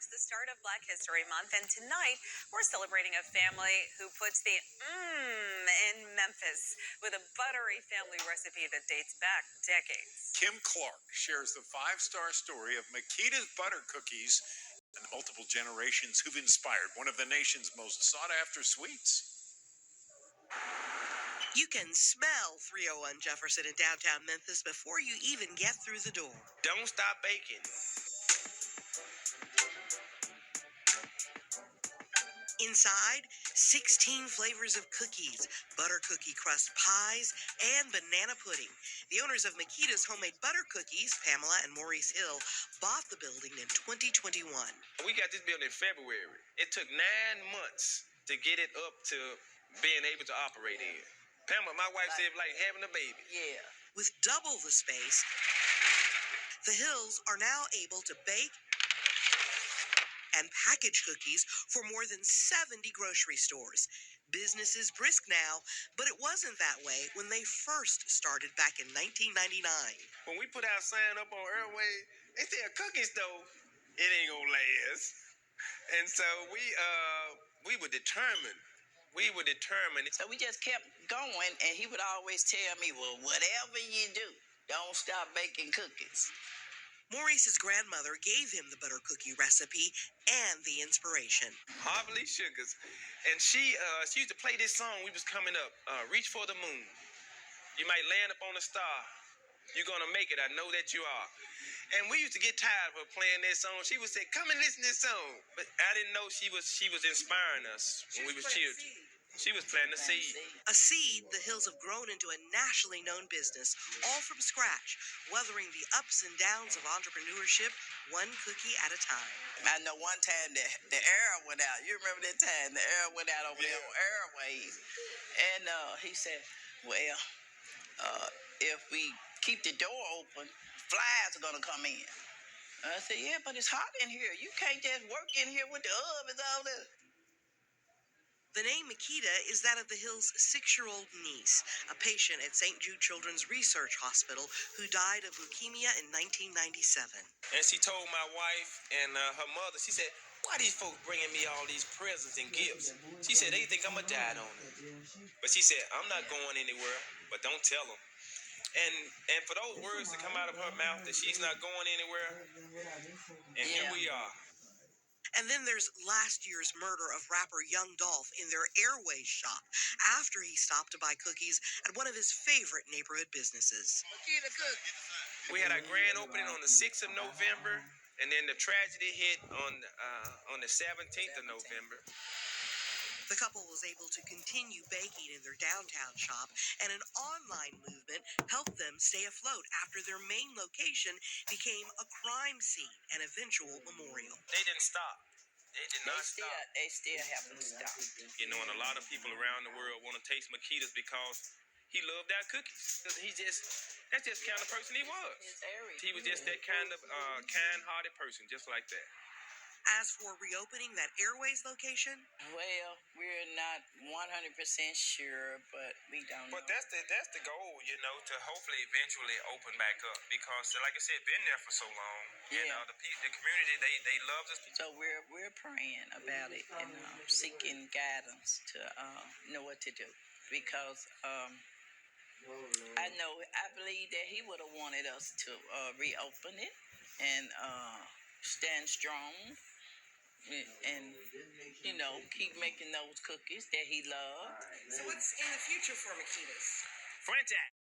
It's the start of Black History Month, and tonight we're celebrating a family who puts the in Memphis with a buttery family recipe that dates back decades. Kim Clark shares the five-star story of Makedas butter cookies and multiple generations who've inspired one of the nation's most sought-after sweets. You can smell 301 Jefferson in downtown Memphis before you even get through the door. Don't stop baking. Inside, 16 flavors of cookies, butter cookie crust pies, and banana pudding. The owners of Makedas Homemade Butter Cookies, Pamela and Maurice Hill, bought the building in 2021. We got this building in February. It took 9 months to get it up to being able to operate in. Pamela, my wife said, like having a baby. Yeah. With double the space, the Hills are now able to bake and package cookies for more than 70 grocery stores. Business is brisk now, but it wasn't that way when they first started back in 1999. When we put our sign up on Airway, they said cookies though, it ain't gonna last. And so we were determined. So we just kept going, and he would always tell me, well, whatever you do, don't stop baking cookies. Maurice's grandmother gave him the butter cookie recipe and the inspiration. Harvey Sugars. And she used to play this song. We was coming up, Reach for the Moon. You might land up on a star. You're going to make it. I know that you are. And we used to get tired of her playing that song. She would say, come and listen to this song. But I didn't know she was inspiring us when we was children. She was planting a seed. A seed the Hills have grown into a nationally known business, all from scratch, weathering the ups and downs of entrepreneurship, one cookie at a time. I know one time the air went out. You remember that time the air went out over there on Airways? And he said, well, if we keep the door open, flies are going to come in. I said, yeah, but it's hot in here. You can't just work in here with the ovens all this. The name Makeda is that of the Hills' 6-year-old niece, a patient at St. Jude Children's Research Hospital who died of leukemia in 1997. And she told my wife and her mother, she said, why these folks bringing me all these presents and gifts? She said, they think I'm a diet on it. But she said, I'm not going anywhere, but don't tell them. And for those words to come out of her mouth that she's not going anywhere, and here we are. And then there's last year's murder of rapper Young Dolph in their Airways shop after he stopped to buy cookies at one of his favorite neighborhood businesses. We had our grand opening on the 6th of November, and then the tragedy hit on the 17th of November. The couple was able to continue baking in their downtown shop, and an online movement helped them stay afloat after their main location became a crime scene and eventual memorial. They didn't stop. They did not stop. They still haven't stopped. You know, and a lot of people around the world want to taste Makedas because he loved our cookies. That's just kind of person he was. He was just that kind of kind-hearted person, just like that. As for reopening that Airways location? Well, we're not 100% sure, but we don't know. But that's the goal, you know, to hopefully eventually open back up. Because, like I said, been there for so long. Yeah. And the community, they love us. So we're praying about it and seeking guidance to know what to do. Because I believe that he would have wanted us to reopen it and stand strong. And, you know, keep making those cookies that he loved. So what's in the future for Makedas? Franchise.